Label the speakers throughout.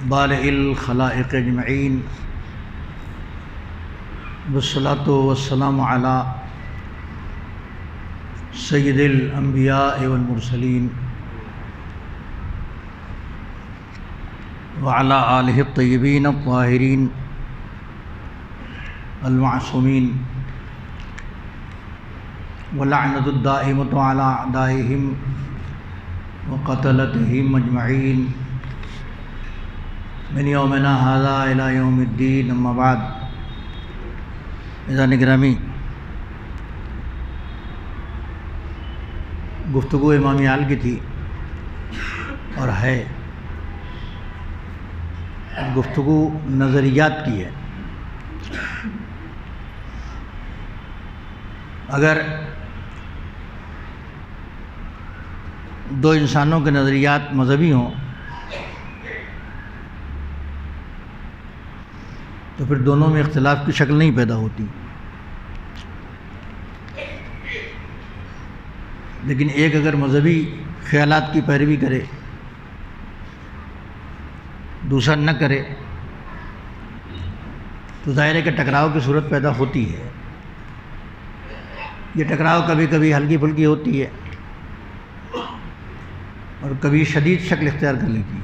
Speaker 1: بارئ الخلائق اجمعین والصلاۃ والسلام علی سید الانبیاء والمرسلین وعلی آلہ الطیبین الطاہرین المعصومین ولعنۃ الدائمۃ علی اعدائہم وقتلتہم اجمعین من یومنا ھذا الی یوم الدین، اما بعد۔ عزیزان گرامی، گفتگو امام عال کی تھی اور ہے گفتگو نظریات کی ہے۔ اگر دو انسانوں کے نظریات مذہبی ہوں تو پھر دونوں میں اختلاف کی شکل نہیں پیدا ہوتی، لیکن ایک اگر مذہبی خیالات کی پیروی کرے، دوسرا نہ کرے، تو ظاہر ہے کہ ٹکراؤ کی صورت پیدا ہوتی ہے۔ یہ ٹکراؤ کبھی کبھی ہلکی پھلکی ہوتی ہے اور کبھی شدید شکل اختیار کر لیتی ہے۔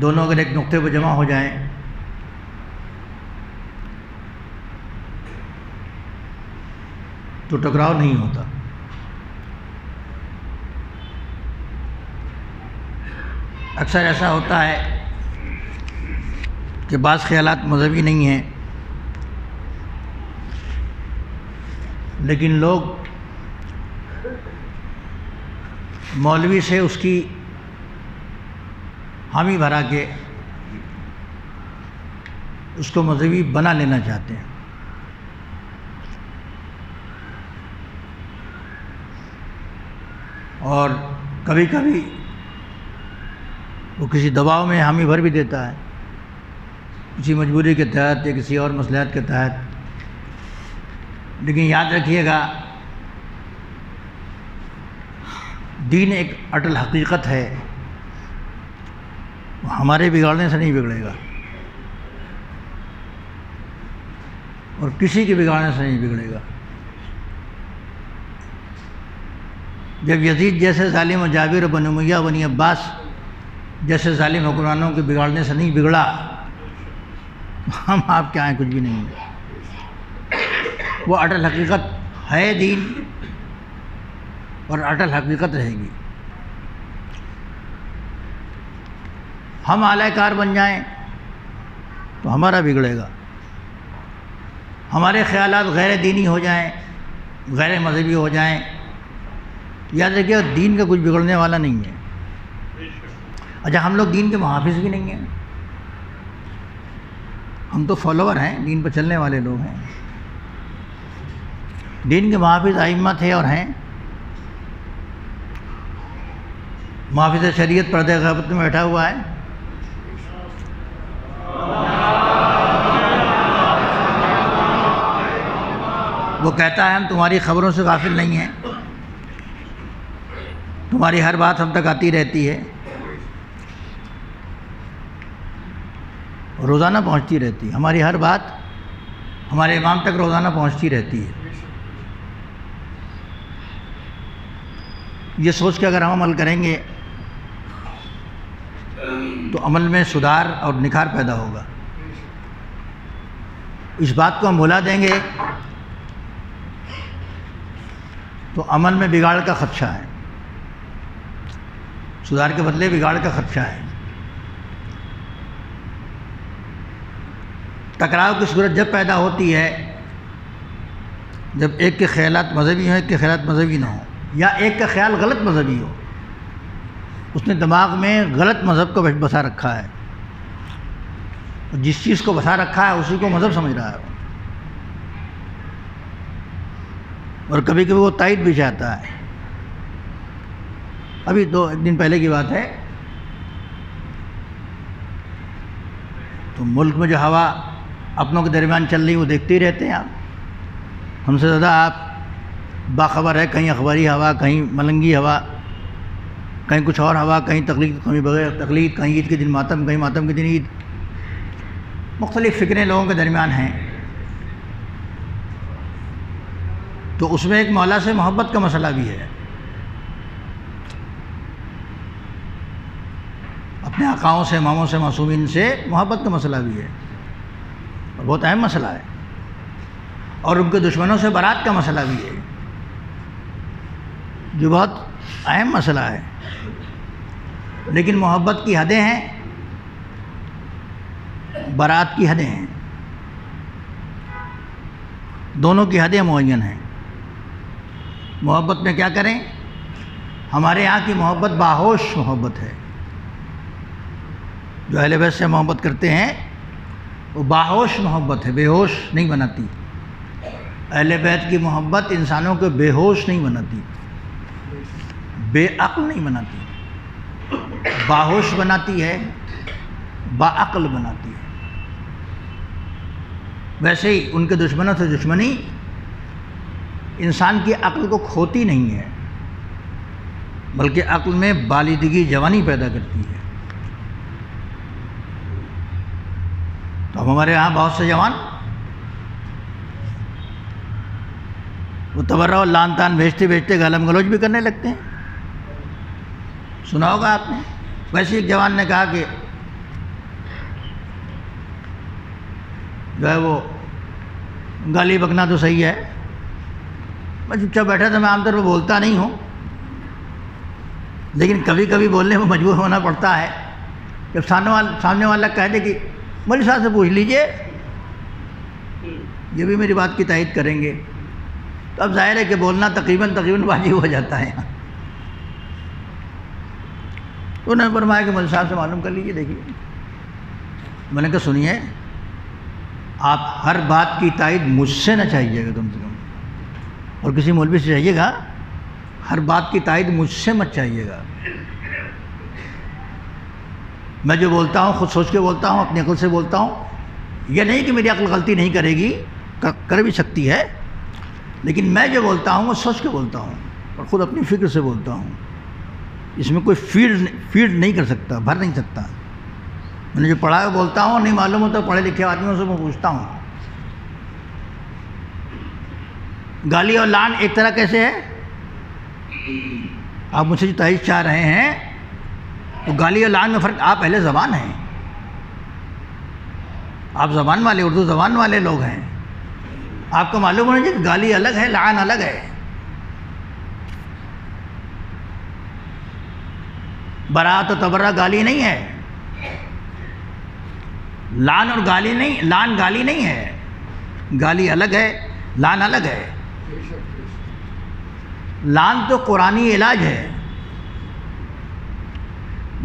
Speaker 1: دونوں اگر ایک نقطے پر جمع ہو جائیں تو ٹکراؤ نہیں ہوتا۔ اکثر ایسا ہوتا ہے کہ بعض خیالات مذہبی نہیں ہیں، لیکن لوگ مولوی سے اس کی حامی بھرا کے اس کو مذہبی بنا لینا چاہتے ہیں۔ اور کبھی کبھی وہ کسی دباؤ میں حامی بھر بھی دیتا ہے، کسی مجبوری کے تحت یا کسی اور مصلحت کے تحت۔ لیکن یاد رکھیے گا، دین ایک اٹل حقیقت ہے، وہ ہمارے بگاڑنے سے نہیں بگڑے گا اور کسی کے بگاڑنے سے نہیں بگڑے گا۔ جب یزید جیسے ظالم و جابر و بنو امیہ و بنی عباس جیسے ظالم حکمرانوں کے بگاڑنے سے نہیں بگڑا، ہم آپ کے آئیں کچھ بھی نہیں ہے۔ وہ اٹل حقیقت ہے دین اور اٹل حقیقت رہے گی۔ ہم اعلی کار بن جائیں تو ہمارا بگڑے گا، ہمارے خیالات غیر دینی ہو جائیں، غیر مذہبی ہو جائیں، یاد رکھیے دین کا کچھ بگڑنے والا نہیں ہے۔ اچھا، ہم لوگ دین کے محافظ بھی نہیں ہیں، ہم تو فالوور ہیں، دین پر چلنے والے لوگ ہیں۔ دین کے محافظ ائمہ تھے اور ہیں۔ محافظ شریعت پردہ غیبت میں بیٹھا ہوا ہے، وہ کہتا ہے ہم تمہاری خبروں سے غافل نہیں ہیں، تمہاری ہر بات ہم تک آتی رہتی ہے، روزانہ پہنچتی رہتی ہے، ہماری ہر بات ہمارے امام تک روزانہ پہنچتی رہتی ہے۔ یہ سوچ کے اگر ہم عمل کریں گے تو عمل میں سدھار اور نکھار پیدا ہوگا۔ اس بات کو ہم بھلا دیں گے تو عمل میں بگاڑ کا خدشہ ہے، سدھار کے بدلے بگاڑ کا خدشہ ہے۔ ٹکراؤ کی صورت جب پیدا ہوتی ہے جب ایک کے خیالات مذہبی ہوں، ایک کے خیالات مذہبی نہ ہوں، یا ایک کا خیال غلط مذہبی ہو، اس نے دماغ میں غلط مذہب کو بسا رکھا ہے، جس چیز کو بسا رکھا ہے اسی کو مذہب سمجھ رہا ہے، اور کبھی کبھی وہ تائید بھی چاہتا ہے۔ ابھی ایک دن پہلے کی بات ہے، تو ملک میں جو ہوا اپنوں کے درمیان چل رہی وہ دیکھتے ہی رہتے ہیں آپ، ہم سے زیادہ آپ باخبر ہے، کہیں اخباری ہوا، کہیں ملنگی ہوا، کہیں کچھ اور ہوا، کہیں تقلید کہیں بغیر تقلید، کہیں عید کے دن ماتم، کہیں ماتم کے دن عید. مختلف فکریں لوگوں کے درمیان ہیں. تو اس میں ایک مولا سے محبت کا مسئلہ بھی ہے، اپنے آقاؤں سے، اماموں سے، معصومین سے محبت کا مسئلہ بھی ہے، اور بہت اہم مسئلہ ہے. اور ان کے دشمنوں سے برات کا مسئلہ بھی ہے، جو بہت اہم مسئلہ ہے. لیکن محبت کی حدیں ہیں، برات کی حدیں ہیں، دونوں کی حدیں معین ہیں. محبت میں کیا کریں؟ ہمارے یہاں کی محبت باہوش محبت ہے. جو اہل بیت سے محبت کرتے ہیں وہ باہوش محبت ہے، بے ہوش نہیں بناتی. اہل بیت کی محبت انسانوں کو بے ہوش نہیں بناتی، بے عقل نہیں بناتی، باہوش بناتی ہے، باعقل بناتی ہے. ویسے ہی ان کے دشمنوں سے دشمنی انسان کی عقل کو کھوتی نہیں ہے، بلکہ عقل میں بالغی، جوانی پیدا کرتی ہے. تو ہمارے یہاں بہت سے جوان وہ تبرہ اور لان تان بھیجتے بھیجتے گالم گلوچ بھی کرنے لگتے ہیں. سنا ہوگا آپ نے. ویسے ایک جوان نے کہا کہ جو ہے وہ گالی بکنا تو صحیح ہے. میں چپ چاپ بیٹھا تھا، میں عام طور پہ بولتا نہیں ہوں، لیکن کبھی کبھی بولنے میں مجبور ہونا پڑتا ہے. جب سامنے والا کہہ دے کہ مولوی صاحب سے پوچھ لیجئے، یہ بھی میری بات کی تائید کریں گے، تو اب ظاہر ہے کہ بولنا تقریباً واجب ہو جاتا ہے. تو انہوں نے فرمایا کہ مولوی صاحب سے معلوم کر لیجئے. دیکھیے، میں نے کہا سنیے، آپ ہر بات کی تائید مجھ سے نہ چاہیے گا کم سے کم، اور کسی مولوی سے چاہیے گا. ہر بات کی تائید مجھ سے مت چاہیے گا. میں جو بولتا ہوں خود سوچ کے بولتا ہوں، اپنی عقل سے بولتا ہوں. یہ نہیں کہ میری عقل غلطی نہیں کرے گی، کر بھی سکتی ہے، لیکن میں جو بولتا ہوں وہ سوچ کے بولتا ہوں اور خود اپنی فکر سے بولتا ہوں. اس میں کوئی فیڈ نہیں کر سکتا، بھر نہیں سکتا. میں نے جو پڑھا ہے بولتا ہوں، نہیں معلوم ہوتا پڑھے لکھے آدمیوں سے میں پوچھتا ہوں. گالی اور لعن ایک طرح کیسے ہے؟ آپ مجھ سے جو تائید چاہ رہے ہیں تو گالی اور لعن میں فرق. آپ اہل زبان ہیں، آپ زبان والے، اردو زبان والے لوگ ہیں. آپ کو معلوم ہونا چاہیے گالی الگ ہے، لعن الگ ہے. برات و تبرہ گالی نہیں ہے، لعن اور گالی نہیں. لعن گالی نہیں ہے، گالی الگ ہے، لعن الگ ہے. لعن تو قرآنی علاج ہے،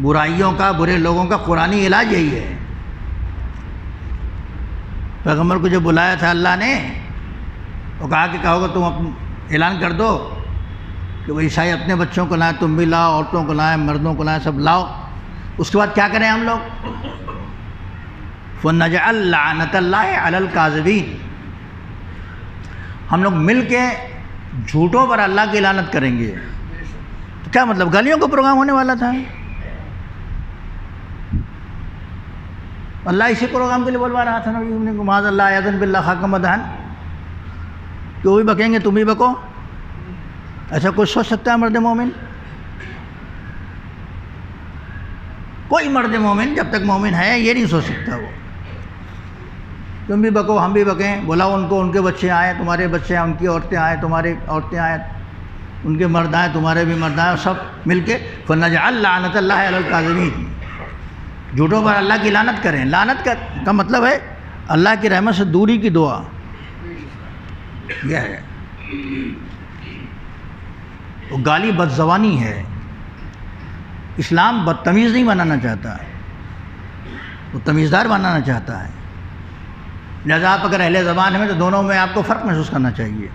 Speaker 1: برائیوں کا، برے لوگوں کا قرآنی علاج یہی ہے. پیغمبر کو جب بلایا تھا اللہ نے، وہ کہا کہ کہو گے تم اعلان کر دو کہ وہ عیسائی اپنے بچوں کو لائیں، تم بھی لاؤ، عورتوں کو لائیں، مردوں کو لائیں، سب لاؤ. اس کے بعد کیا کریں ہم لوگ؟ فَنَجْعَلْ لَعْنَةَ اللَّهِ عَلَى الْكَاذِبِينَ. ہم لوگ مل کے جھوٹوں پر اللہ کی لعنت کریں گے. تو کیا مطلب؟ گالیوں کا پروگرام ہونے والا تھا. اللہ اسی پروگرام کے لیے بلوا رہا تھا نا، معاذ اللہ یذن باللہ خاکم دہن، کہ وہ بھی بکیں گے تم بھی بکو. ایسا کوئی سوچ سکتا ہے مرد مومن؟ کوئی مرد مومن جب تک مومن ہے یہ نہیں سوچ سکتا. وہ تم بھی بکو، ہم بھی بکیں، بلاؤ ان کو، ان کے بچے آئیں، تمہارے بچے آئیں، ان کی عورتیں آئیں، تمہاری عورتیں آئیں، ان کے مرد آئیں، تمہارے بھی مرد آئیں، سب مل کے فَنَجْعَلْ لَعْنَةَ اللَّهِ عَلَى الْكَاذِبِينَ. جھوٹوں پر اللہ کی لعنت کریں. لعنت کا مطلب ہے اللہ کی رحمت سے دوری کی دعا. یہ ہے وہ گالی بدزبانی ہے. اسلام بدتمیز نہیں بنانا چاہتا، وہ تمیزدار بنانا چاہتا ہے. لہذا آپ اگر اہل زبان ہیں تو دونوں میں آپ کو فرق محسوس کرنا چاہیے.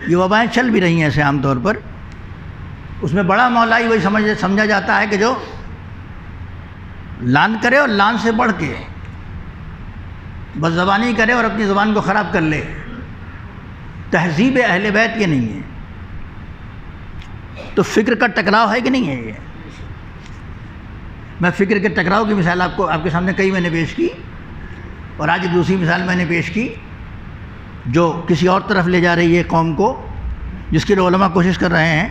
Speaker 1: یہ وبائیں چل بھی رہی ہیں ایسے عام طور پر. اس میں بڑا مولائی وہی سمجھا جاتا ہے کہ جو لعن کرے اور لعن سے بڑھ کے بدزبانی کرے اور اپنی زبان کو خراب کر لے. تہذیب اہل بیت یہ نہیں ہے. تو فکر کا ٹکراؤ ہے کہ نہیں ہے یہ؟ میں فکر کے ٹکراؤ کی مثال آپ کے سامنے کئی میں نے پیش کی، اور آج دوسری مثال میں نے پیش کی جو کسی اور طرف لے جا رہی ہے قوم کو، جس کے لیے علماء کوشش کر رہے ہیں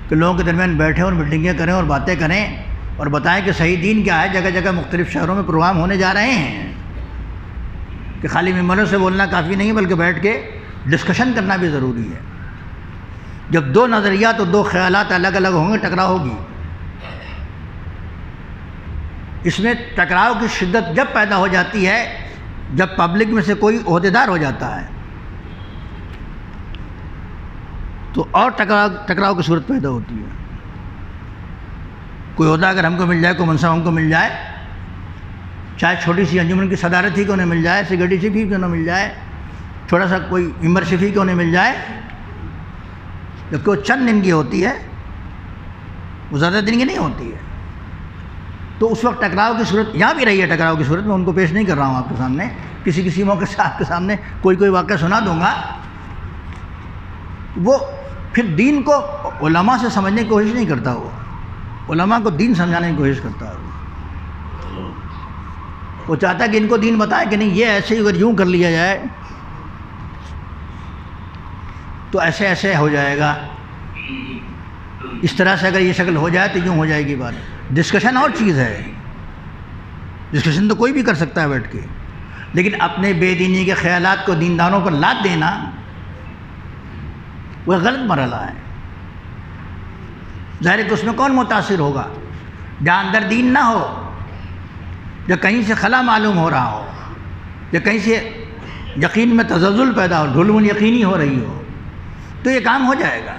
Speaker 1: کہ لوگوں کے درمیان بیٹھیں اور میٹنگیں کریں اور باتیں کریں اور بتائیں کہ صحیح دین کیا ہے۔ جگہ جگہ مختلف شہروں میں پروگرام ہونے جا رہے ہیں کہ خالی ممبروں سے بولنا کافی نہیں، بلکہ بیٹھ کے ڈسکشن کرنا بھی ضروری ہے۔ جب دو نظریات اور دو خیالات الگ الگ ہوں گے، ٹکراؤ ہوگی۔ اس میں ٹکراؤ کی شدت جب پیدا ہو جاتی ہے جب پبلک میں سے کوئی عہدیدار ہو جاتا ہے، تو اور ٹکراؤ کی صورت پیدا ہوتی ہے۔ کوئی عہدہ اگر ہم کو مل جائے، کوئی منصب ہم کو مل جائے، چاہے چھوٹی سی انجمن کی صدارت ہی کیوں نہ مل جائے، سیکریٹری شپ ہی کیوں نہ مل جائے، تھوڑا سا کوئی ممبر شپ ہی کیوں نہ مل جائے، جبکہ وہ چند دن کی ہوتی ہے، وہ زیادہ دن کی نہیں ہوتی ہے، تو اس وقت ٹکراؤ کی صورت یہاں بھی رہی ہے۔ ٹکراؤ کی صورت میں ان کو پیش نہیں کر رہا ہوں آپ کے سامنے، کسی موقع سے آپ کے سامنے کوئی واقعہ سنا دوں گا۔ وہ پھر دین کو علماء سے سمجھنے کی کوشش نہیں کرتا، وہ علماء کو دین سمجھانے کی کوشش کرتا ہے۔ وہ چاہتا ہے کہ ان کو دین بتائے کہ نہیں، یہ ایسے ہی اگر یوں کر لیا جائے تو ایسے ہو جائے گا، اس طرح سے اگر یہ شکل ہو جائے تو یوں ہو جائے گی بات۔ ڈسکشن اور چیز ہے، ڈسکشن تو کوئی بھی کر سکتا ہے بیٹھ کے، لیکن اپنے بے دینی کے خیالات کو دینداروں پر لاد دینا وہ غلط مرحلہ ہے۔ ظاہر ہے کہ اس میں کون متاثر ہوگا؟ جہاں اندر دین نہ ہو، یا کہیں سے خلا معلوم ہو رہا ہو، یا کہیں سے یقین میں تزلزل پیدا ہو، ڈھلمن یقینی ہو رہی ہو، تو یہ کام ہو جائے گا۔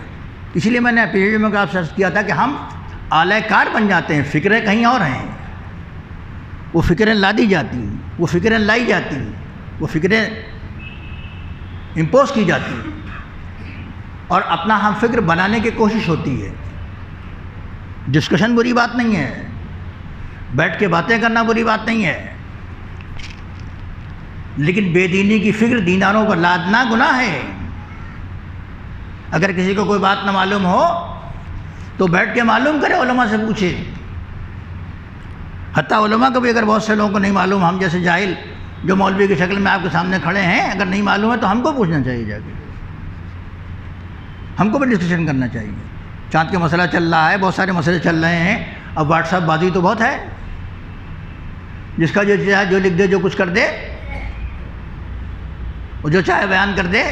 Speaker 1: اسی لیے میں نے پچھلے میں آپ سے عرض کیا تھا کہ ہم اعلی کار بن جاتے ہیں، فکریں کہیں اور ہیں، وہ فکریں لا دی جاتی ہیں، وہ فکریں لائی جاتی ہیں، وہ فکریں امپوز کی جاتی ہیں، اور اپنا ہم فکر بنانے کی کوشش ہوتی ہے۔ ڈسکشن بری بات نہیں ہے، بیٹھ کے باتیں کرنا بری بات نہیں ہے، لیکن بے دینی کی فکر دینداروں پر لادنا گناہ ہے۔ اگر کسی کو کوئی بات نہ معلوم ہو تو بیٹھ کے معلوم کرے، علماء سے پوچھے۔ حتیٰ علماء کو بھی اگر بہت سے لوگوں کو نہیں معلوم، ہم جیسے جاہل جو مولوی کی شکل میں آپ کے سامنے کھڑے ہیں، اگر نہیں معلوم ہے تو ہم کو پوچھنا چاہیے، جا کے ہم کو بھی ڈسکشن کرنا چاہیے۔ چاند کا مسئلہ چل رہا ہے، بہت سارے مسئلے چل رہے ہیں، اب واٹس ایپ بازی تو بہت ہے، جس کا جو چاہے جو لکھ دے، جو کچھ کر دے، وہ جو چاہے بیان کر دے،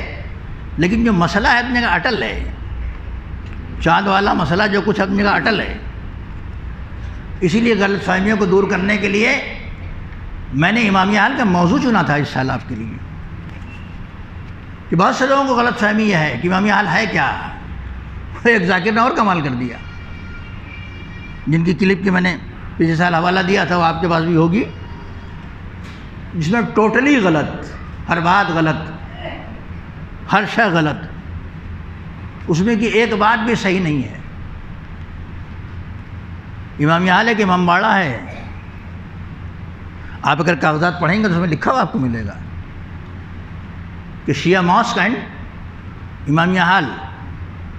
Speaker 1: لیکن جو مسئلہ ہے اپنے کا اٹل ہے، چاند والا مسئلہ جو کچھ اپنے کا اٹل ہے۔ اسی لیے غلط فہمیوں کو دور کرنے کے لیے میں نے امامیہ حال کا موضوع چنا تھا اس سال آپ کے لیے، کہ بہت سے لوگوں کو غلط فہمی یہ ہے کہ امامیہ حال ہے کیا۔ ایک ذاکر نے اور کمال کر دیا، جن کی کلپ کی میں نے پچھلے سال حوالہ دیا تھا، وہ آپ کے پاس بھی ہوگی، جس میں ٹوٹلی غلط، ہر بات غلط، ہر شے غلط، اس میں کی ایک بات بھی صحیح نہیں ہے۔ امامیہ حال ایک امام باڑہ ہے، آپ اگر کاغذات پڑھیں گے تو اس میں لکھا ہوا آپ کو ملے گا کہ شیعہ ماسک اینڈ امامیہ حال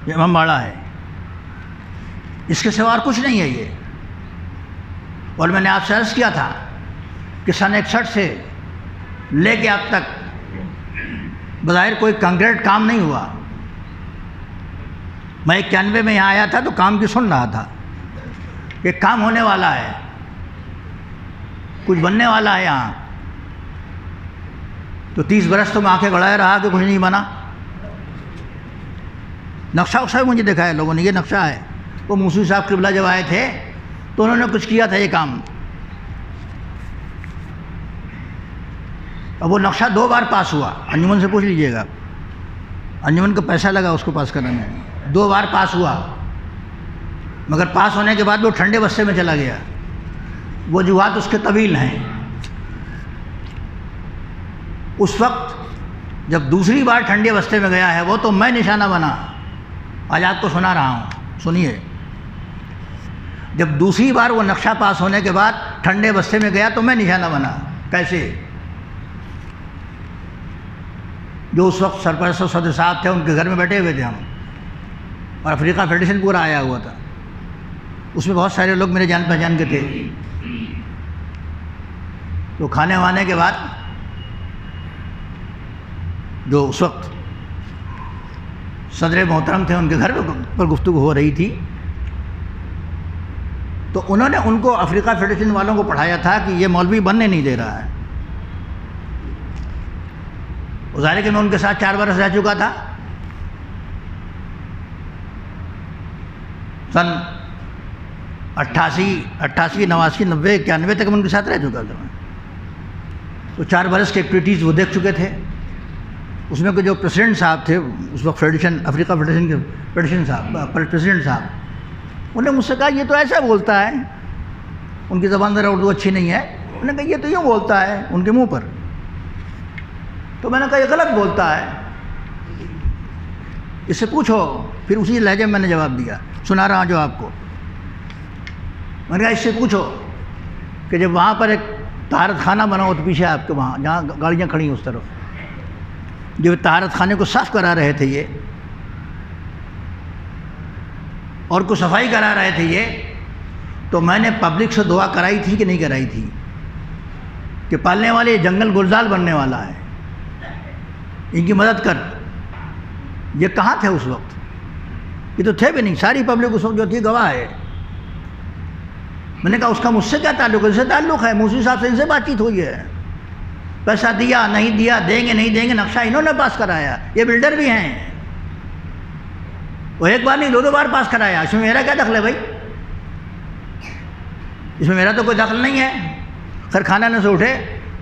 Speaker 1: یہ امام باڑہ ہے، اس کے سوا اور کچھ نہیں ہے یہ۔ اور میں نے آپ سے عرض کیا تھا کہ سن 61 سے لے کے اب تک بظاہر کوئی کنکریٹ کام نہیں ہوا۔ میں 91 میں یہاں آیا تھا تو کام کی سن رہا تھا کہ کام ہونے والا ہے، کچھ بننے والا ہے یہاں، تو 30 برس تو میں آنکھیں گڑائے رہا کہ کچھ نہیں بنا۔ نقشہ اکشا بھی مجھے دکھایا لوگوں نے، یہ نقشہ ہے، وہ موسوی صاحب قبلہ جب آئے تھے تو انہوں نے کچھ کیا تھا یہ کام۔ اب وہ نقشہ 2 بار پاس ہوا، انجمن سے پوچھ لیجئے گا، انجمن کا پیسہ لگا اس کو پاس کرنے میں، 2 بار پاس ہوا، مگر پاس ہونے کے بعد وہ ٹھنڈے بستے میں چلا گیا۔ وجوہات اس کے طویل ہیں۔ اس وقت جب دوسری بار ٹھنڈے بستے میں گیا ہے وہ تو میں نشانہ بنا، آج آپ کو سنا رہا ہوں، سنیے۔ جب دوسری بار وہ نقشہ پاس ہونے کے بعد ٹھنڈے بستے میں گیا تو میں نشانہ بنا۔ کیسے؟ جو اس وقت سرپرست صدر صاحب تھے ان کے گھر میں بیٹھے ہوئے تھے ہم، اور افریقہ فیڈریشن پورا آیا ہوا تھا، اس میں بہت سارے لوگ میرے جان پہچان کے تھے۔ تو کھانے وانے کے بعد جو اس وقت صدر محترم تھے، ان کے گھر پر گفتگو ہو رہی تھی، تو انہوں نے ان کو افریقہ فیڈریشن والوں کو پڑھایا تھا کہ یہ مولوی بننے نہیں دے رہا ہے۔ ظاہر ہے کہ میں ان کے ساتھ 4 برس رہ چکا تھا، سن 88، 89، 90، 91 تک میں ان کے ساتھ رہ چکا تھا۔ تو 4 برس کی ایکٹیویٹیز وہ دیکھ چکے تھے۔ اس میں جو پریزیڈنٹ صاحب تھے اس وقت فیڈریشن، افریقہ فیڈریشن کے پریزیڈنٹ صاحب، انہوں نے مجھ سے کہا یہ تو ایسا بولتا ہے، ان کی زبان ذرا اردو اچھی نہیں ہے، انہوں نے کہا یہ تو یوں بولتا ہے ان کے منہ پر۔ تو میں نے کہا یہ غلط بولتا ہے، اس سے پوچھو۔ پھر اسی لہجے میں نے جواب دیا، سنا رہا ہوں جو آپ کو۔ میں نے کہا اس سے پوچھو کہ جب وہاں پر ایک طہارت خانہ بنا ہو تو پیچھے آپ کے وہاں جہاں گاڑیاں کھڑی ہیں اس طرف، جو طہارت خانے کو صاف کرا رہے تھے یہ اور کو صفائی کرا رہے تھے یہ، تو میں نے پبلک سے دعا کرائی تھی کہ نہیں کرائی تھی کہ پالنے والے جنگل گلزار بننے والا ہے، ان کی مدد کر۔ یہ کہاں تھے اس وقت؟ یہ تو تھے بھی نہیں، ساری پبلک اس وقت جو تھی گواہ ہے۔ میں نے کہا اس کا مجھ سے کیا تعلق ہے؟ اس سے تعلق ہے، موسوی صاحب سے ان سے بات چیت ہوئی ہے، پیسہ دیا نہیں دیا، دیں گے نہیں دیں گے، نقشہ انہوں نے پاس کرایا، یہ بلڈر بھی ہیں، وہ ایک بار نہیں 2 بار پاس کرایا۔ اس میں میرا کیا دخل ہے بھائی؟ اس میں میرا تو کوئی دخل نہیں ہے۔ خیر کھانا نے سے اٹھے،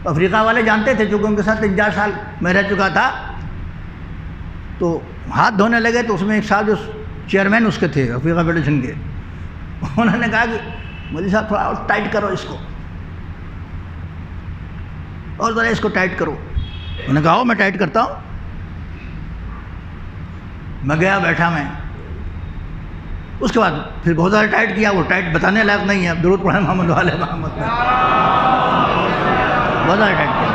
Speaker 1: افریقہ والے جانتے تھے چونکہ ان کے ساتھ 3-4 سال میں رہ چکا تھا، تو ہاتھ دھونے لگے تو اس میں ایک صاحب جو چیئرمین اس کے تھے افریقہ فیڈریشن کے، انہوں نے کہا کہ مودی صاحب تھوڑا اور ٹائٹ کرو اس کو، اور ذرا اس کو ٹائٹ کرو۔ انہوں نے کہا میں ٹائٹ کرتا ہوں۔ میں گیا بیٹھا میں، اس کے بعد پھر بہت زیادہ ٹائٹ کیا، وہ ٹائٹ بتانے لائق نہیں ہے، اب درود پڑھیں محمد علیہ محمد، بہت زیادہ ٹائٹ کیا۔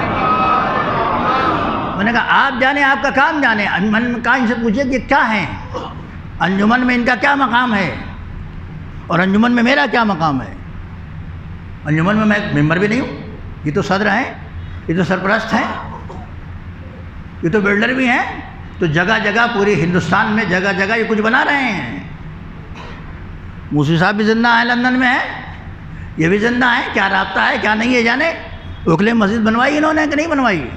Speaker 1: میں نے کہا آپ جانے، آپ کا کام جانے۔ میں نے کہا ان سے پوچھے کہ کیا ہیں انجمن میں، ان کا کیا مقام ہے اور انجمن میں میرا کیا مقام ہے؟ انجمن میں ایک ممبر بھی نہیں ہوں، یہ تو صدر ہیں، یہ تو سرپرست ہیں، یہ تو بلڈر بھی ہیں، تو جگہ جگہ پوری ہندوستان میں جگہ جگہ یہ کچھ بنا رہے ہیں۔ موسوی صاحب بھی زندہ ہیں، لندن میں ہیں، یہ بھی زندہ ہیں، کیا رابطہ ہے کیا نہیں ہے جانے۔ اوکھلے مسجد بنوائی انہوں نے کہ نہیں بنوائی؟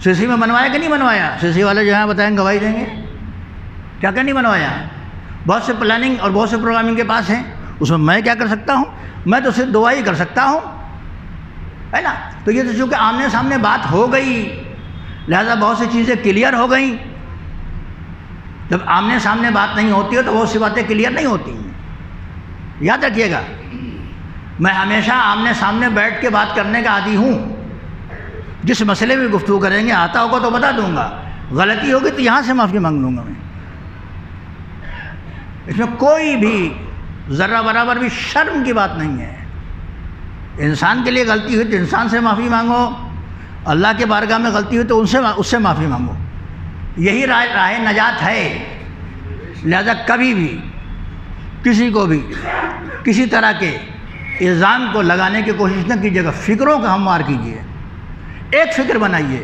Speaker 1: سیسی میں بنوایا کہ نہیں بنوایا؟ سیسی والے جو ہیں بتائیں گواہی دیں گے، کیا نہیں بنوایا؟ بہت سے پلاننگ اور بہت سے پروگرامنگ کے پاس ہیں، اس میں کیا کر سکتا ہوں؟ میں تو صرف دعا ہی کر سکتا ہوں، ہے نا۔ تو یہ تو چونکہ آمنے سامنے بات ہو گئی، لہذا بہت سی چیزیں کلیئر ہو گئیں۔ جب آمنے سامنے بات نہیں ہوتی ہے تو بہت سی باتیں کلیئر نہیں ہوتی ہیں، یاد رکھیے گا۔ میں ہمیشہ آمنے سامنے بیٹھ کے بات کرنے کا عادی ہوں، جس مسئلے میں گفتگو کریں گے آتا ہوگا تو بتا دوں گا، غلطی ہوگی تو یہاں سے معافی مانگ لوں گا میں۔ اس میں کوئی بھی ذرہ برابر بھی شرم کی بات نہیں ہے۔ انسان کے لیے غلطی ہوئی تو انسان سے معافی مانگو، اللہ کے بارگاہ میں غلطی ہوئی تو اس سے معافی مانگو، یہی راہ نجات ہے۔ لہذا کبھی بھی کسی کو بھی کسی طرح کے الزام کو لگانے کی کوشش نہ کیجیے گا، فکروں کا ہموار کیجیے، ایک فکر بنائیے،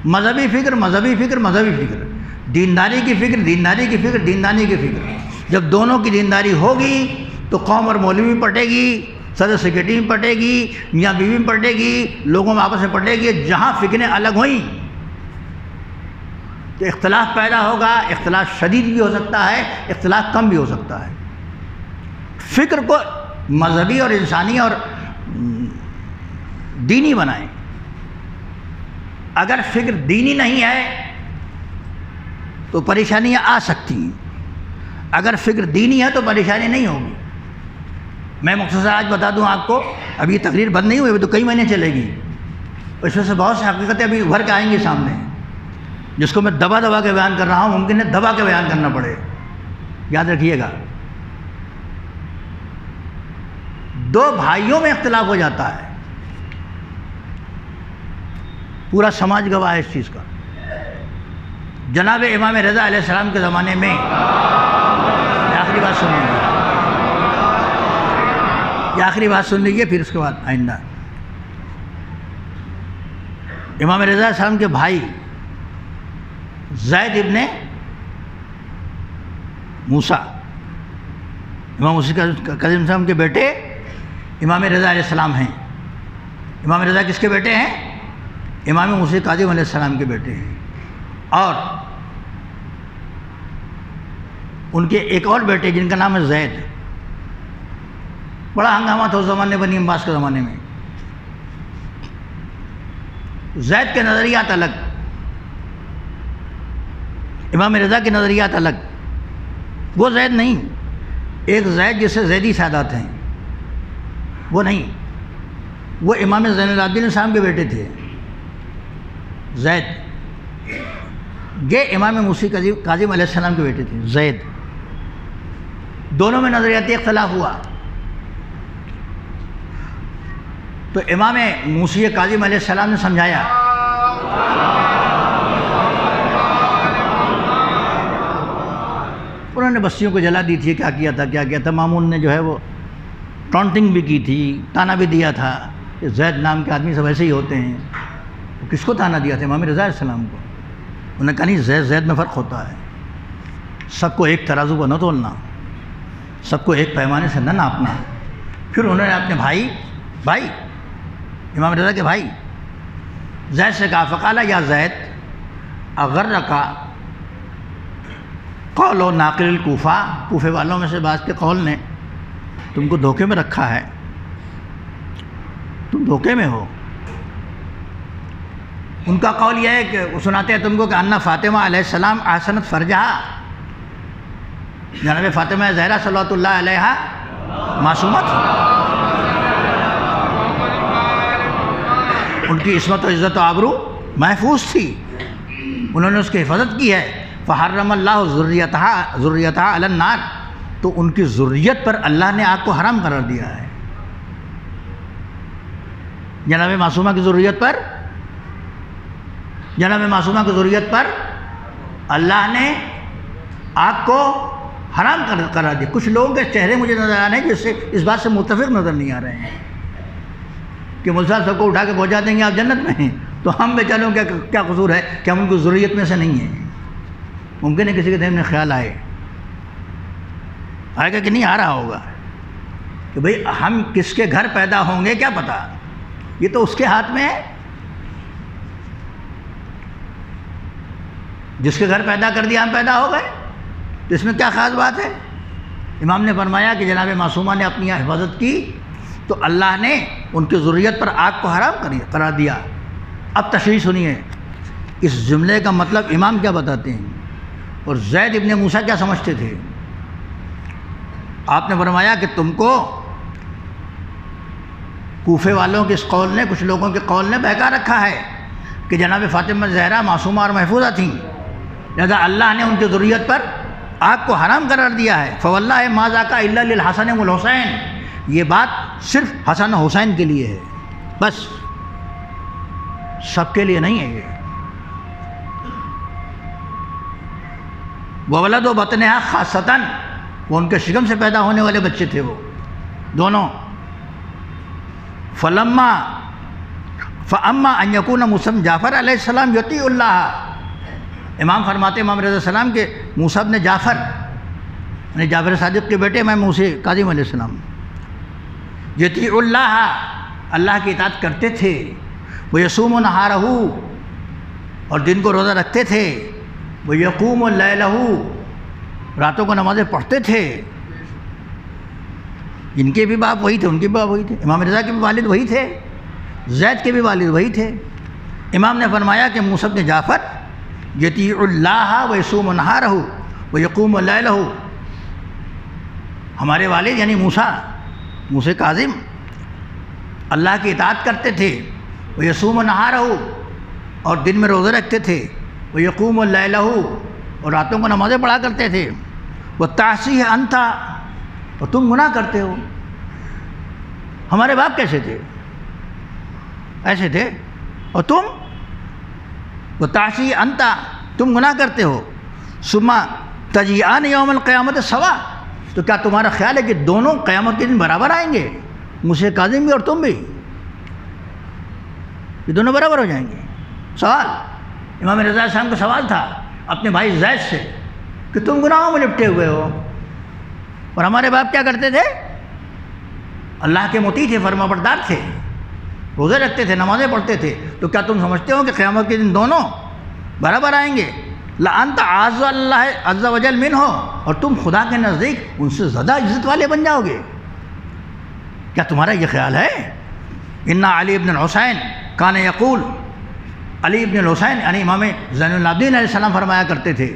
Speaker 1: مذہبی فکر مذہبی فکر مذہبی فکر، دینداری کی فکر دینداری کی فکر دینداری کی فکر۔ جب دونوں کی دینداری ہوگی تو قوم اور مولوی پٹے گی، صدر سیکرٹری میں پٹے گی، میاں بیوی میں پٹے گی، لوگوں میں آپس میں پٹے گی۔ جہاں فکریں الگ ہوئیں تو اختلاف پیدا ہوگا، اختلاف شدید بھی ہو سکتا ہے، اختلاف کم بھی ہو سکتا ہے۔ فکر کو مذہبی اور انسانی اور دینی بنائیں۔ اگر فکر دینی نہیں ہے تو پریشانیاں آ سکتی ہیں، اگر فکر دینی ہے تو پریشانی نہیں ہوگی۔ میں مختصر آج بتا دوں آپ کو، اب یہ تقریر بند نہیں ہوئی، ابھی تو کئی مہینے چلے گی، اس میں سے بہت سی حقیقتیں ابھی ابھر کے آئیں گی سامنے، جس کو میں دبا دبا کے بیان کر رہا ہوں، ممکن ہے دبا کے بیان کرنا پڑے، یاد رکھیے گا۔ 2 بھائیوں میں اختلاف ہو جاتا ہے، پورا سماج گواہ ہے اس چیز کا۔ جناب امام رضا علیہ السلام کے زمانے میں، یہ آخری بات سن لیجیے، یہ آخری بات سن لیجیے، پھر اس کے بعد آئندہ امام رضا علیہ السلام کے بھائی زید ابن موسیٰ، امام موسیٰ کاظم السلام کے بیٹے امام رضا علیہ السلام ہیں۔ امام رضا کس کے بیٹے ہیں؟ امام موسیٰ کاظم علیہ السلام کے بیٹے ہیں۔ اور ان کے ایک اور بیٹے جن کا نام ہے زید، بڑا ہنگامہ تھا اس زمانے بنی عباس کے زمانے میں۔ زید کے نظریات الگ، امام رضا کے نظریات الگ۔ وہ زید نہیں، ایک زید جسے زیدی سادات ہیں، وہ نہیں، وہ امام زین العابدین السلام کے بیٹے تھے زید، یہ امام موسیٰ کاظم علیہ السلام کے بیٹے تھے زید۔ دونوں میں نظریاتی اختلاف ہوا تو امام موسیٰ کاظم علیہ السلام نے سمجھایا، انہوں نے بستیوں کو جلا دی تھی، کیا کیا تھا۔ مامون نے جو ہے وہ ٹانٹنگ بھی کی تھی، تانا بھی دیا تھا کہ زید نام کے آدمی سب ایسے ہی ہوتے ہیں۔ وہ کس کو تانا دیا تھا؟ امام رضا علیہ السلام کو۔ انہوں نے کہا نہیں، زید میں فرق ہوتا ہے، سب کو ایک ترازو پر نہ تولنا، سب کو ایک پیمانے سے نہ ناپنا۔ پھر انہوں نے اپنے بھائی امام رضا کے بھائی زید سے کہا، فقال یا زید اغرک قول و ناقل الکوفہ، کوفے والوں میں سے بعض کے قول نے تم کو دھوکے میں رکھا ہے، تم دھوکے میں ہو۔ ان کا قول یہ ہے کہ وہ سناتے ہیں تم کو کہ انا فاطمہ علیہ السلام احسنت فرجہا، جناب فاطمہ زہرا صلوات اللہ علیہا معصومہ تھی، ان کی عصمت و عزت و آبرو محفوظ تھی، انہوں نے اس کی حفاظت کی ہے۔ فحرم اللہ ذریتہا علی النار، تو ان کی ذریت پر اللہ نے آگ کو حرام قرار دیا ہے۔ جناب معصومہ کی ذریت پر اللہ نے آگ کو حرام قرار دیا۔ کچھ لوگوں کے چہرے مجھے نظر آ رہے ہیں جس سے اس بات سے متفق نظر نہیں آ رہے ہیں کہ مولوی صاحب سب کو اٹھا کے پہنچا دیں گے آپ جنت میں، تو ہم بیچاروں کا کیا قصور ہے کہ ہم ان کو ذریت میں سے نہیں ہیں؟ ممکن ہے کسی کے ذہن میں خیال آئے گا کہ نہیں آ رہا ہوگا کہ بھئی ہم کس کے گھر پیدا ہوں گے کیا پتہ، یہ تو اس کے ہاتھ میں ہے، جس کے گھر پیدا کر دیا ہم پیدا ہو گئے، تو اس میں کیا خاص بات ہے؟ امام نے فرمایا کہ جناب معصومہ نے اپنی حفاظت کی تو اللہ نے ان کی ذریت پر آگ کو حرام قرار دیا۔ اب تشریح سنیے، اس جملے کا مطلب امام کیا بتاتے ہیں اور زید ابن موسیٰ کیا سمجھتے تھے۔ آپ نے فرمایا کہ تم کو کوفے والوں کے اس قول نے، کچھ لوگوں کے قول نے بہکا رکھا ہے کہ جناب فاطمہ زہرا معصومہ اور محفوظہ تھیں، لہذا اللہ نے ان کی ذریت پر آگ کو حرام قرار دیا ہے۔ فواللہ ما ذاک الا للحسن والحسین، یہ بات صرف حسن و حسین کے لیے ہے، بس سب کے لیے نہیں ہے یہ۔ وولد و بطنہا خاصتاً، وہ ان کے شکم سے پیدا ہونے والے بچے تھے وہ دونوں۔ فاما ان یکون موسیٰ جعفر علیہ السلام یطیع اللہ، امام فرماتے امام رضا السلام کے موسیٰ بن جعفر، یعنی جعفر صادق کے بیٹے امام موسیٰ کاظم علیہ السلام، یطیع اللہ، اللہ کی اطاعت کرتے تھے، وہ یصوم نہارہ، اور دن کو روزہ رکھتے تھے، وہ یقوم لیلہ، راتوں کو نمازیں پڑھتے تھے۔ ان کے بھی باپ وہی تھے، ان کے بھی باپ وہی تھے، امام رضا کے بھی والد وہی تھے، زید کے بھی والد وہی تھے۔ امام نے فرمایا کہ موسیٰ بن جعفر یطیع اللہ و یصوم نہارہ و یقوم لیلہ، ہمارے والد یعنی موسیٰ کاظم اللہ کی اطاعت کرتے تھے، وہ یصوم نہارہ، اور دن میں روزے رکھتے تھے، وہ یقوم لیلہ، اور راتوں کو نمازیں پڑھا کرتے تھے، وہ تعصیہ انت، اور تم گناہ کرتے ہو۔ ہمارے باپ کیسے تھے؟ ایسے تھے، اور تم وہ تعصیہ انت، تم گناہ کرتے ہو، ثم تجیئان یوم القیامت سوا، تو کیا تمہارا خیال ہے کہ دونوں قیامت کے دن برابر آئیں گے؟ موسیٰ کاظم بھی اور تم بھی، یہ دونوں برابر ہو جائیں گے؟ سوال امام رضا علیہ السلام کا سوال تھا اپنے بھائی زید سے کہ تم گناہوں میں لپٹے ہوئے ہو، اور ہمارے باپ کیا کرتے تھے؟ اللہ کے مطیع تھے، فرما بردار تھے، روزے رکھتے تھے، نمازیں پڑھتے تھے، تو کیا تم سمجھتے ہو کہ قیامت کے دن دونوں برابر آئیں گے؟ لَأَنْتَ أَعَزُّ اللَّهِ عَزَّ وَجَلَّ مِنْهُ، اور تم خدا کے نزدیک ان سے زیادہ عزت والے بن جاؤ گے؟ کیا تمہارا یہ خیال ہے؟ ان علی ابن الحسین کان یقول، علی ابن الحسین یعنی امام زین العابدین علیہ السلام فرمایا کرتے تھے،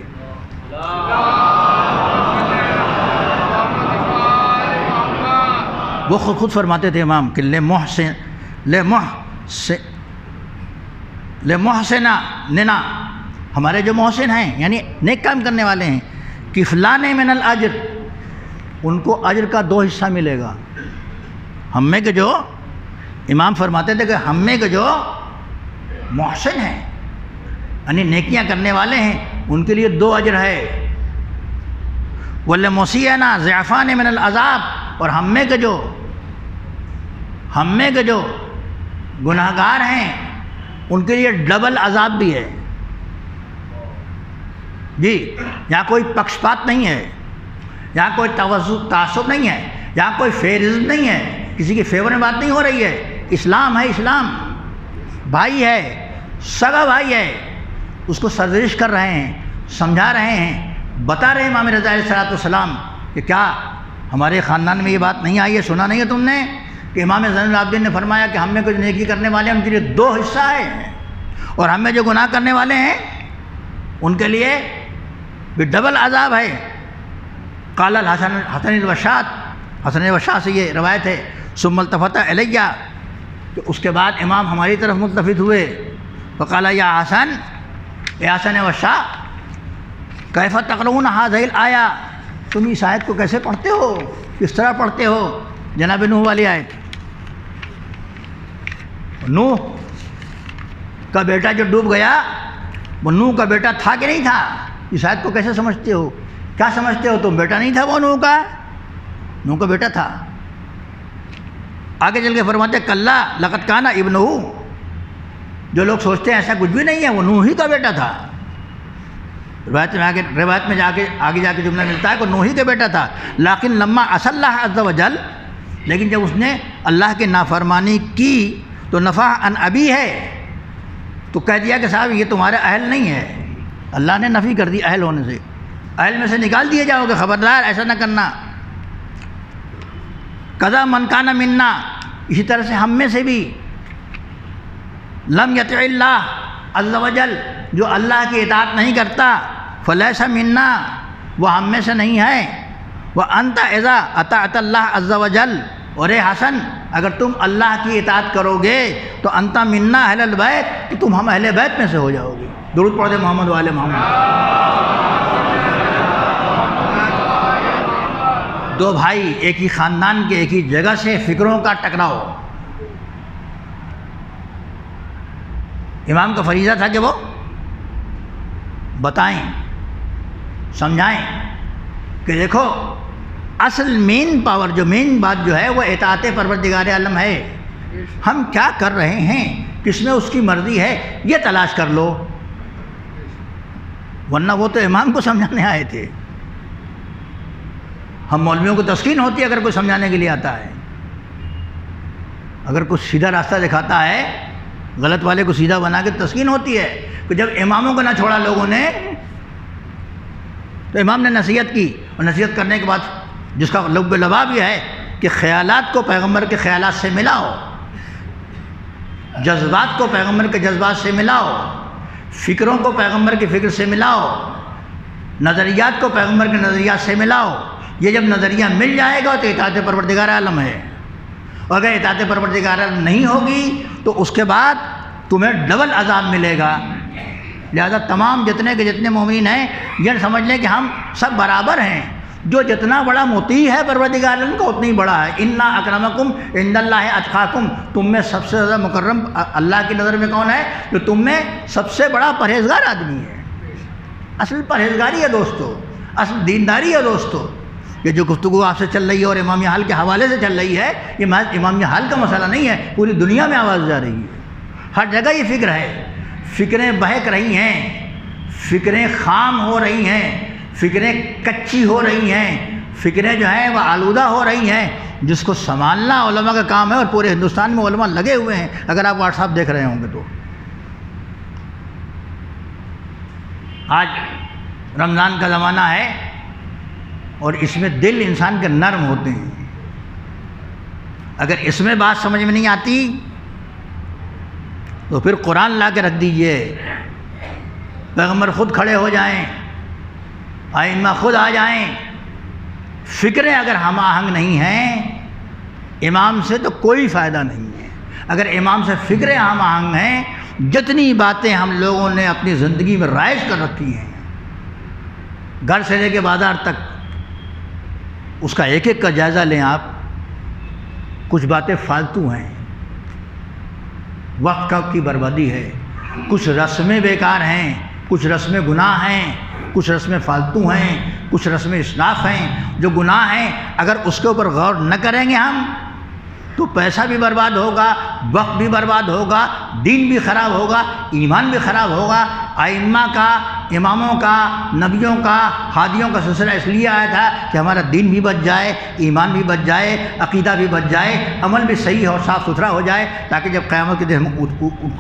Speaker 1: وہ خود فرماتے تھے امام کہ لِمُحْسِنِنَا، ہمارے جو محسن ہیں یعنی نیک کام کرنے والے ہیں، کفلان من الاجر، ان کو اجر کا 2 حصہ ملے گا۔ ہم میں کے جو امام فرماتے تھے کہ ہم میں کے جو محسن ہیں یعنی نیکیاں کرنے والے ہیں ان کے لیے 2 اجر ہے، وَلِمُسِیئِنَا ضِعْفَانِ مِنَ الْعَذَابِ، اور ہم میں کے جو گناہ گار ہیں ان کے لیے ڈبل عذاب بھی ہے۔ جی، یہاں کوئی پکشپات نہیں ہے، یہاں کوئی تعصب نہیں ہے، یہاں کوئی فیورزم نہیں ہے، کسی کی فیور میں بات نہیں ہو رہی ہے۔ اسلام ہے، اسلام بھائی ہے، سگا بھائی ہے، اس کو سرزنش کر رہے ہیں، سمجھا رہے ہیں، بتا رہے ہیں امام رضا علیہ السلام کہ کیا ہمارے خاندان میں یہ بات نہیں آئی ہے، سنا نہیں ہے تم نے کہ امام زین العابدین نے فرمایا کہ ہم میں کچھ نیکی کرنے والے ہیں ان کے لیے 2 حصہ ہے، اور ہم میں جو گناہ کرنے والے ہیں ان کے لیے بھی ڈبل عذاب ہے۔ قال حسن الوشاۃ سے یہ روایت ہے، ثم التفت الیہ، کہ اس کے بعد امام ہماری طرف ملتفت ہوئے، فقال یا حسن، اے حسن وشاء، کیف تقرؤون هذه الآیہ، تم اس آیت کو کیسے پڑھتے ہو، کس طرح پڑھتے ہو؟ جناب نوح والی آیت، نوح کا بیٹا جو ڈوب گیا وہ نوح کا بیٹا تھا کہ نہیں تھا؟ اس آیت کو کیسے سمجھتے ہو؟ کیا سمجھتے ہو تم؟ بیٹا نہیں تھا وہ نوح کا بیٹا تھا۔ آگے چل کے فرماتے کلا لقد کان ابنہ، جو لوگ سوچتے ہیں ایسا کچھ بھی نہیں ہے، وہ نوح ہی کا بیٹا تھا۔ روایت میں آگے جا کے جملہ ملتا ہے کہ نوح ہی کا بیٹا تھا، لیکن لما عصى اللہ عز وجل، لیکن جب اس نے اللہ کی نافرمانی کی تو نفع عن ابی ہے، تو کہہ دیا کہ صاحب یہ تمہارا اہل نہیں ہے، اللہ نے نفی کر دی اہل ہونے سے، اہل میں سے نکال دیے جاؤ گے، خبردار ایسا نہ کرنا۔ کذا من کان منا، اسی طرح سے ہم میں سے بھی لم یطع اللہ عز وجل، جو اللہ کی اطاعت نہیں کرتا، فلیس منا، وہ ہم میں سے نہیں ہے۔ وانت اذا اطعت اللہ عز وجل، اور اے حسن اگر تم اللہ کی اطاعت کرو گے تو انت منا اہل البیت، تو تم ہم اہل بیت میں سے ہو جاؤ گے۔ درود پڑھ دے محمد والے محمد۔ 2 بھائی ایک ہی خاندان کے، ایک ہی جگہ سے، فکروں کا ٹکراؤ۔ امام کا فریضہ تھا کہ وہ بتائیں، سمجھائیں کہ دیکھو اصل مین پاور، جو مین بات جو ہے وہ اطاعت پروردگار عالم ہے، ہم کیا کر رہے ہیں، کس میں اس کی مرضی ہے، یہ تلاش کر لو، ورنہ وہ تو امام کو سمجھانے آئے تھے۔ ہم مولویوں کو تسکین ہوتی ہے اگر کوئی سمجھانے کے لیے آتا ہے، اگر کوئی سیدھا راستہ دکھاتا ہے، غلط والے کو سیدھا بنا کے تسکین ہوتی ہے، کہ جب اماموں کو نہ چھوڑا لوگوں نے تو امام نے نصیحت کی، اور نصیحت کرنے کے بعد جس کا لب لباب یہ ہے کہ خیالات کو پیغمبر کے خیالات سے ملاؤ، جذبات کو پیغمبر کے جذبات سے ملاؤ، فکروں کو پیغمبر کی فکر سے ملاؤ، نظریات کو پیغمبر کے نظریات سے ملاؤ۔ یہ جب نظریہ مل جائے گا تو اطاعت پروردگار عالم ہے، اور اگر اطاعت پروردگار عالم نہیں ہوگی تو اس کے بعد تمہیں ڈبل عذاب ملے گا۔ لہذا تمام جتنے مومنین ہیں یہ سمجھ لیں کہ ہم سب برابر ہیں، جو جتنا بڑا مطیع ہے پروردگار عالم کا اتنا ہی بڑا ہے۔ انا اکرمکم عند اللہ اتقاکم، تم میں سب سے زیادہ مکرم اللہ کی نظر میں کون ہے؟ جو تم میں سب سے بڑا پرہیزگار آدمی ہے۔ اصل پرہیزگاری ہے دوستو، اصل دینداری ہے دوستو. یہ جو گفتگو آپ سے چل رہی ہے اور امامیہ حال کے حوالے سے چل رہی ہے، یہ محض امامیہ حال کا مسئلہ نہیں ہے، پوری دنیا میں آواز جا رہی ہے. ہر جگہ یہ فکر ہے، فکریں بہک رہی ہیں، فکریں خام ہو رہی ہیں، فکریں کچی ہو رہی ہیں، فکریں جو ہیں وہ آلودہ ہو رہی ہیں، جس کو سنبھالنا علماء کا کام ہے. اور پورے ہندوستان میں علماء لگے ہوئے ہیں، اگر آپ واٹس ایپ دیکھ رہے ہوں گے تو. آج رمضان کا زمانہ ہے اور اس میں دل انسان کے نرم ہوتے ہیں. اگر اس میں بات سمجھ میں نہیں آتی تو پھر قرآن لا کے رکھ دیجئے، پیغمبر خود کھڑے ہو جائیں، ائمہ خود آ جائیں. فکریں اگر ہم آہنگ نہیں ہیں امام سے تو کوئی فائدہ نہیں ہے. اگر امام سے فکریں ہم آہنگ ہیں، جتنی باتیں ہم لوگوں نے اپنی زندگی میں رائج کر رکھی ہیں، گھر سے لے کے بازار تک، اس کا ایک ایک کا جائزہ لیں آپ. کچھ باتیں فالتو ہیں، وقت کی بربادی ہے، کچھ رسمیں بیکار ہیں، کچھ رسمیں گناہ ہیں، کچھ رسمیں فالتو ہیں، کچھ رسمیں اسراف ہیں. جو گناہ ہیں اگر اس کے اوپر غور نہ کریں گے ہم تو پیسہ بھی برباد ہوگا، وقت بھی برباد ہوگا، دین بھی خراب ہوگا، ایمان بھی خراب ہوگا. ائمہ کا، اماموں کا، نبیوں کا، ہادیوں کا سلسلہ اس لیے آیا تھا کہ ہمارا دین بھی بچ جائے، ایمان بھی بچ جائے، عقیدہ بھی بچ جائے، عمل بھی صحیح اور صاف ستھرا ہو جائے، تاکہ جب قیامت کے دن ہم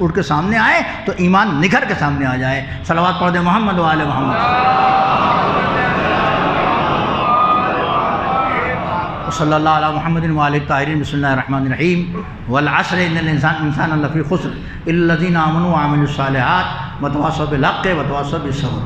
Speaker 1: اٹھ کے سامنے آئیں تو ایمان نکھر کے سامنے آ جائے. صلوات پڑھ دیں محمد و آل محمد. صلی اللہ علی محمد و آلہ الطاہرین. بسم اللہ الرحمن الرحیم. والعصر ان الانسان لفی خسر الا الذین آمنوا وعملوا الصالحات وتواصوا بالحق وتواصوا بالصبر.